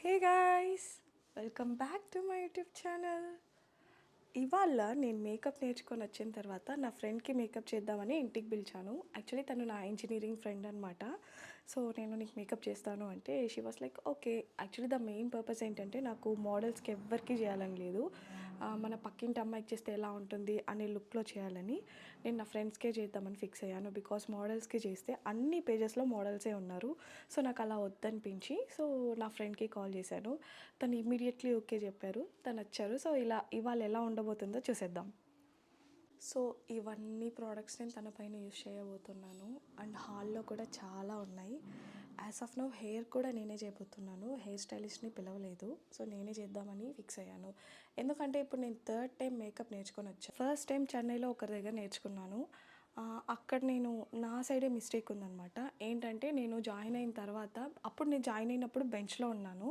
Hey guys, welcome back to my YouTube channel. ఇవాళ నేను makeup నేర్చుకొని వచ్చిన తర్వాత నా ఫ్రెండ్కి మేకప్ చేద్దామని ఇంటికి పిలిచాను. యాక్చువల్లీ తను నా ఇంజనీరింగ్ ఫ్రెండ్ అనమాట. సో నేను నీకు మేకప్ చేస్తాను అంటే she was like okay. Actually the main purpose ఏంటంటే నాకు మోడల్స్కి ఎవ్వరికి చేయాలని లేదు. మన పక్కింటి అమ్మాయికి చేస్తే ఎలా ఉంటుంది అనే లుక్లో చేయాలని నేను నా ఫ్రెండ్స్కే చేద్దామని ఫిక్స్ అయ్యాను. బికాస్ మోడల్స్కి చేస్తే అన్ని పేజెస్లో మోడల్సే ఉన్నారు. సో నాకు అలా వద్దనిపించి సో నా ఫ్రెండ్కి కాల్ చేశాను. తను ఇమీడియట్లీ ఓకే చెప్పారు, తను వచ్చారు. సో ఇవాళ ఎలా ఉండబోతుందో చూసేద్దాం. సో ఇవన్నీ ప్రోడక్ట్స్ నేను తన పైన యూస్ చేయబోతున్నాను. అండ్ హాల్లో కూడా చాలా ఉన్నాయి. యాజ్ ఆఫ్ నౌ హెయిర్ కూడా నేనే చేయబోతున్నాను. హెయిర్ స్టైలిస్ట్ని పిలవలేదు. సో నేనే చేద్దామని ఫిక్స్ అయ్యాను. ఎందుకంటే ఇప్పుడు నేను థర్డ్ టైం మేకప్ నేర్చుకొని వచ్చాను. ఫస్ట్ టైం చెన్నైలో ఒకరి దగ్గర నేర్చుకున్నాను. అక్కడ నేను నా సైడే మిస్టేక్ ఉందనమాట. ఏంటంటే నేను జాయిన్ అయిన తర్వాత అప్పుడు నేను జాయిన్ అయినప్పుడు బెంచ్లో ఉన్నాను.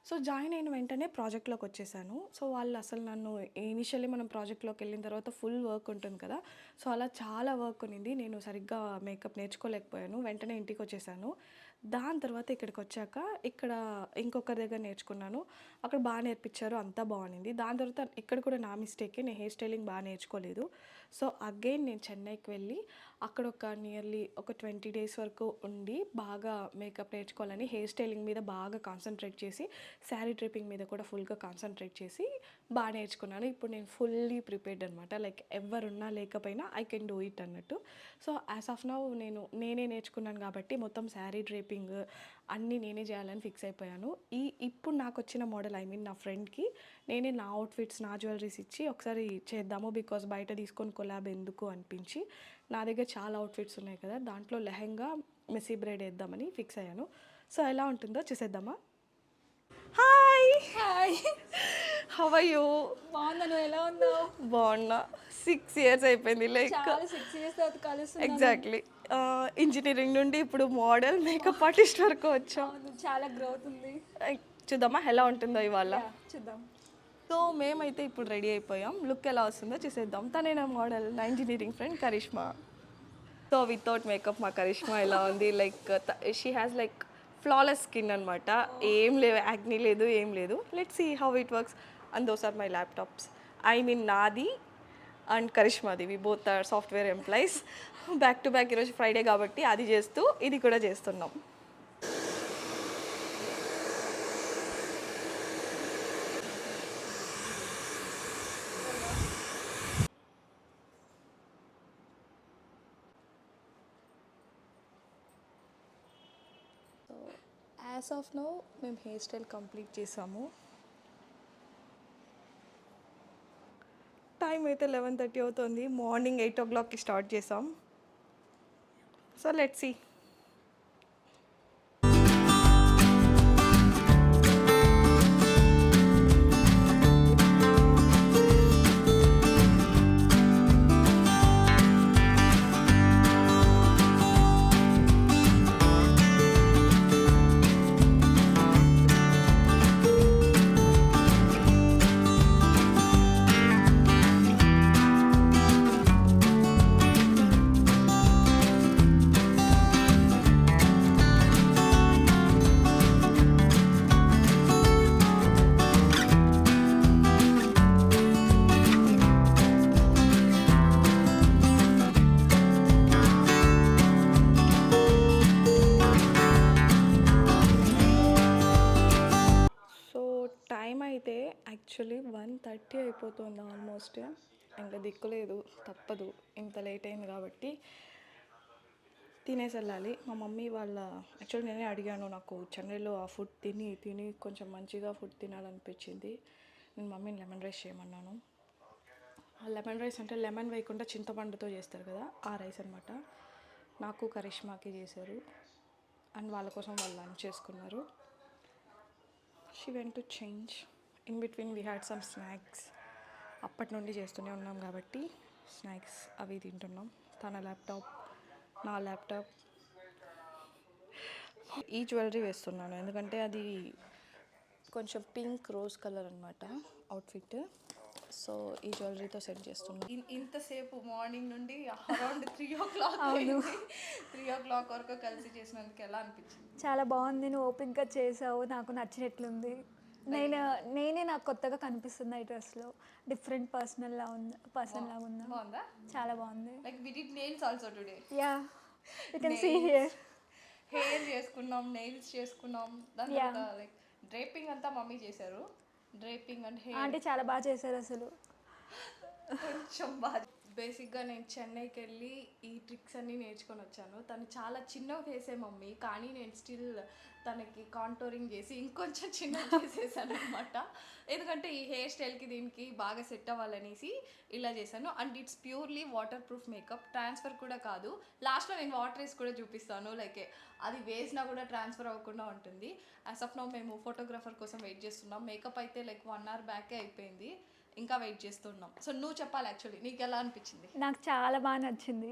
సో జాయిన్ అయిన వెంటనే ప్రాజెక్ట్లోకి వచ్చేసాను. సో వాళ్ళు అసలు నన్ను ఇనిషియల్లీ మనం ప్రాజెక్ట్లోకి వెళ్ళిన తర్వాత ఫుల్ వర్క్ ఉంటుంది కదా. సో అలా చాలా వర్క్ ఉన్నింది. నేను సరిగ్గా మేకప్ నేర్చుకోలేకపోయాను. వెంటనే ఇంటికి వచ్చేసాను. దాని తర్వాత ఇక్కడికి వచ్చాక ఇక్కడ ఇంకొకరి దగ్గర నేర్చుకున్నాను. అక్కడ బాగా నేర్పించారు, అంతా బాగుంది. దాని తర్వాత ఇక్కడ కూడా నా మిస్టేకే, నేను హెయిర్ స్టైలింగ్ బాగా నేర్చుకోలేదు. సో అగైన్ నేను చెన్నైకి వెళ్ళి అక్కడ నియర్లీ ఒక 20 days వరకు ఉండి బాగా మేకప్ నేర్చుకోవాలని హెయిర్ స్టైలింగ్ మీద బాగా కాన్సన్ట్రేట్ చేసి శారీ డ్రిప్పింగ్ మీద కూడా ఫుల్గా కాన్సన్ట్రేట్ చేసి బాగా నేర్చుకున్నాను. ఇప్పుడు నేను ఫుల్లీ ప్రిపేర్డ్ అనమాట. లైక్ ఎవరున్నా లేకపోయినా ఐ కెన్ డూ ఇట్ అన్నట్టు. సో యాజ్ ఆఫ్ నౌ నేనే నేర్చుకున్నాను కాబట్టి మొత్తం శారీ డ్రేపింగ్ అన్నీ నేనే చేయాలని ఫిక్స్ అయిపోయాను. ఇప్పుడు నాకు వచ్చిన మోడల్ నా ఫ్రెండ్కి నేనే నా అవుట్ఫిట్స్ నా జ్యువెలరీస్ ఇచ్చి ఒకసారి చేద్దాము. బికాస్ బయట తీసుకొని కొలాబ్ ఎందుకు అనిపించి నా దగ్గర చాలా అవుట్ఫిట్స్ ఉన్నాయి కదా, దాంట్లో లెహెంగా మెస్సీ బ్రైడ్ వేద్దామని ఫిక్స్ అయ్యాను. సో ఎలా ఉంటుందో చూసేద్దామా. Hi hi, how are you? బాగున్నా. నువ్వు ఎలా ఉన్నావు? బాగున్నా. 6 years అయిపోయింది. లైక్ చాలా 6 years తర్వాత కలుస్తున్నాను. ఎగ్జాక్ట్లీ ఇంజనీరింగ్ నుండి ఇప్పుడు మోడల్ మేకప్ ఆర్టిస్ట్ వరకు వచ్చాం. అవును, చాలా గ్రోత్ ఉంది. చూద్దామా ఎలా ఉంటుందో ఇవాళ. చూద్దాం. సో మేమైతే ఇప్పుడు రెడీ అయిపోయాం. లుక్ ఎలా వస్తుందో చూసేద్దాం. తనే నా మోడల్, నా engineering friend Karishma. So without makeup మా కరిష్మా ఎలా ఉంది? Like she has like flawless skin అనమాట. ఏం లేవు, యాక్నీ లేదు, ఏం లేదు. Let's see how it works. And those are my laptops. I mean నాది అండ్ కరిష్మాది. We both are software employees. Back to back ఈరోజు ఫ్రైడే కాబట్టి అది చేస్తూ ఇది కూడా చేస్తున్నాం. సో యాజ్ ఆఫ్ నౌ మేము హెయిర్ స్టైల్ కంప్లీట్ చేసాము. టైం అయితే 11:30 అవుతుంది. మార్నింగ్ 8 o'clockకి స్టార్ట్ చేసాం. So let's see. టైం అయితే యాక్చువల్లీ 1:30 అయిపోతుంది ఆల్మోస్ట్. ఇంకా దిక్కులేదు, తప్పదు, ఇంత లేట్ అయింది కాబట్టి తినేసి వెళ్ళాలి. మా మమ్మీ యాక్చువల్లీ నేనే అడిగాను, నాకు చెన్నైలో ఆ ఫుడ్ తిని కొంచెం మంచిగా ఫుడ్ తినాలనిపించింది. నేను మమ్మీని లెమన్ రైస్ చేయమన్నాను. ఆ లెమన్ రైస్ అంటే లెమన్ వేయకుండా చింతపండుతో చేస్తారు కదా, ఆ రైస్ అనమాట. నాకు కరిష్మాకి చేశారు. అండ్ వాళ్ళ కోసం వాళ్ళు లంచ్ చేసుకున్నారు. She went to change. In between we had some snacks. అప్పటి నుండి చేస్తూనే ఉన్నాం కాబట్టి స్నాక్స్ అవి తింటున్నాం. తన ల్యాప్టాప్, నా ల్యాప్టాప్. ఈ జ్యువెలరీ వేస్తున్నాను ఎందుకంటే అది కొంచెం పింక్ రోజ్ కలర్ అనమాట అవుట్ఫిట్. సో ఈ జ్యువెలరీతో సెట్ చేస్తున్నాం. ఇంతసేపు మార్నింగ్ నుండి అరౌండ్ 3 o'clock 3 o'clock వరకు కలిసి చేసినందుకు ఎలా అనిపించింది? చాలా బాగుంది, నువ్వు ఓపిక్గా చేసావు, నాకు నచ్చినట్లుంది. నేనే నాకు కొత్తగా కనిపిస్తుంది ఈ డ్రెస్లో, డిఫరెంట్ పర్సన్ లాగా ఉందా. బాగుందా? చాలా బాగుంది. Like we did nails also today. Yeah, you can see here. Hair చేసుకున్నాం, నెయిల్స్ చేసుకున్నాం, దాని తర్వాత లైక్ డ్రేపింగ్ అంతా మమ్మీ చేశారు. డ్రేపింగ్ అండ్ హెయిర్ అంటే చాలా బాగా చేశారు అసలు, కొంచెం బాగా. బేసిక్గా నేను చెన్నైకి వెళ్ళి ఈ ట్రిక్స్ అన్నీ నేర్చుకొని వచ్చాను. తను చాలా చిన్న ఫేసే మమ్మీ, కానీ నేను స్టిల్ తనకి కాంటోరింగ్ చేసి ఇంకొంచెం చిన్న చేసేసాను అనమాట. ఎందుకంటే ఈ హెయిర్ స్టైల్కి దీనికి బాగా సెట్ అవ్వాలనేసి ఇలా చేశాను. And it's purely water proof makeup, transfer కూడా కాదు. లాస్ట్లో నేను వాటర్ వేసి కూడా చూపిస్తాను, లైక్ అది వేసినా కూడా ట్రాన్స్ఫర్ అవ్వకుండా ఉంటుంది. యాజ్ ఆఫ్ నౌ మేము ఫోటోగ్రాఫర్ కోసం వెయిట్ చేస్తున్నాం. మేకప్ అయితే లైక్ 1 hour బ్యాకే అయిపోయింది, ఇంకా వెయిట్ చేస్తున్నాం. సో నువ్వు చెప్పాలి, యాక్చువల్లీ నీకు ఎలా అనిపించింది? నాకు చాలా బాగా నచ్చింది.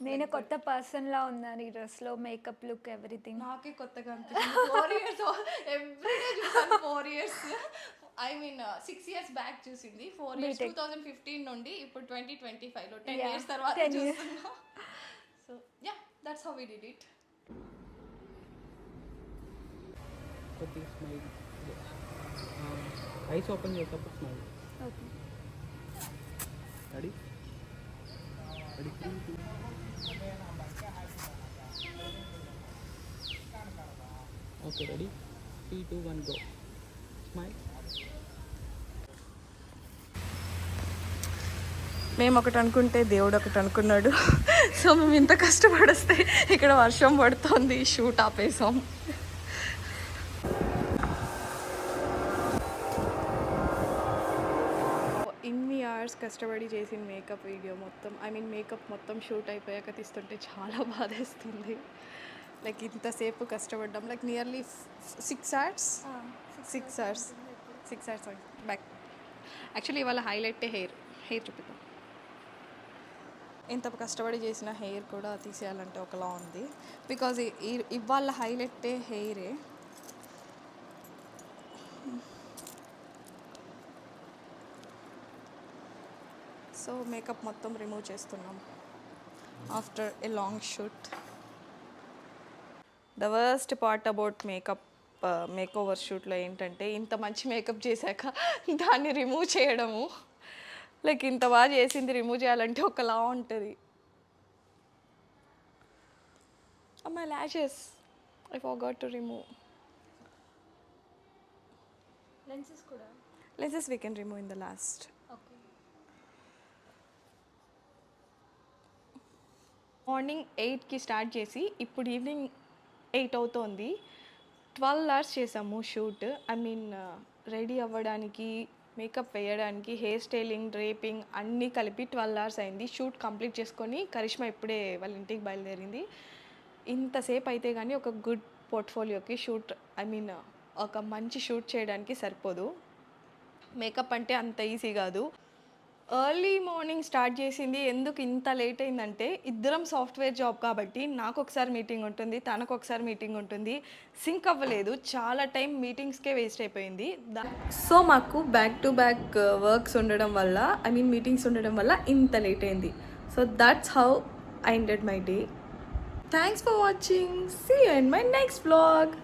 నేను కొత్త పర్సన్లా ఉన్నాను ఈ డ్రెస్లో, మేకప్ లుక్ ఎవ్రీథింగ్. నాకే కొత్తగా అనిపించింది. 4 years ఎవ్రీడే చూసాను. 4 years I mean 6 years back చూసింది. 4 years 2015 నుండి ఇప్పుడు 2025లో 10 years తర్వాత చూస్తున్నా. So yeah, that's how we did it. కొద్దిగా స్మైల్, ఐస్ ఓపెన్ చేసేటప్పుడు smile. Okay, ready ready 3 2. Okay, ready 3 2 1 go. Smile. మేము ఒకటి అనుకుంటే దేవుడు ఒకటి అనుకున్నాడు. సో మేము ఇంత కష్టపడొస్తే ఇక్కడ వర్షం పడుతుంది, షూట్ ఆపేసాం. ఇన్ని అవర్స్ కష్టపడి చేసిన మేకప్ వీడియో మొత్తం, ఐ మీన్ మేకప్ మొత్తం షూట్ అయిపోయాక తీస్తుంటే చాలా బాధేస్తుంది. లైక్ ఇంతసేపు కష్టపడ్డాం, like nearly 6 hours back. Actually ఇవాళ హైలైట్ హెయిర్ చూపిద్దాం. ఇంత కష్టపడి చేసిన హెయిర్ కూడా తీసేయాలంటే ఒకలా ఉంది, బికాజ్ ఇవాళ హైలైట్ హెయిరే. సో మేకప్ మొత్తం రిమూవ్ చేస్తున్నాం after a long shoot. The worst part about makeover షూట్లో ఏంటంటే, ఇంత మంచి మేకప్ చేశాక దాన్ని రిమూవ్ చేయడము. లైక్ ఇంత బాగా చేసింది రిమూవ్ చేయాలంటే ఒకలా ఉంటుంది. My lashes I forgot to remove. Lenses we can remove in the last. Morning 8కి స్టార్ట్ చేసి ఇప్పుడు ఈవినింగ్ 8 అవుతోంది. 12 hours చేసాము షూట్. ఐ మీన్ రెడీ అవ్వడానికి, మేకప్ వేయడానికి, హెయిర్ స్టైలింగ్, డ్రేపింగ్ అన్నీ కలిపి 12 hours అయింది. షూట్ కంప్లీట్ చేసుకొని కరిష్మా ఇప్పుడే వాళ్ళ ఇంటికి బయలుదేరింది. ఇంతసేపు అయితే కానీ ఒక గుడ్ పోర్ట్ఫోలియోకి షూట్, ఐ మీన్ ఒక మంచి షూట్ చేయడానికి సరిపోదు. మేకప్ అంటే అంత ఈజీ కాదు. ఎర్లీ మార్నింగ్ స్టార్ట్ చేసింది. ఎందుకు ఇంత లేట్ అయిందంటే, ఇద్దరం సాఫ్ట్వేర్ జాబ్ కాబట్టి నాకు ఒకసారి మీటింగ్ ఉంటుంది, తనకు ఒకసారి మీటింగ్ ఉంటుంది. సింక్ అవ్వలేదు, చాలా టైం మీటింగ్స్కే వేస్ట్ అయిపోయింది. సో మాకు బ్యాక్ టు బ్యాక్ వర్క్స్ ఉండడం వల్ల, ఐ మీన్ మీటింగ్స్ ఉండడం వల్ల ఇంత లేట్ అయింది. So that's how I ended my day. Thanks for watching. See you in my next vlog.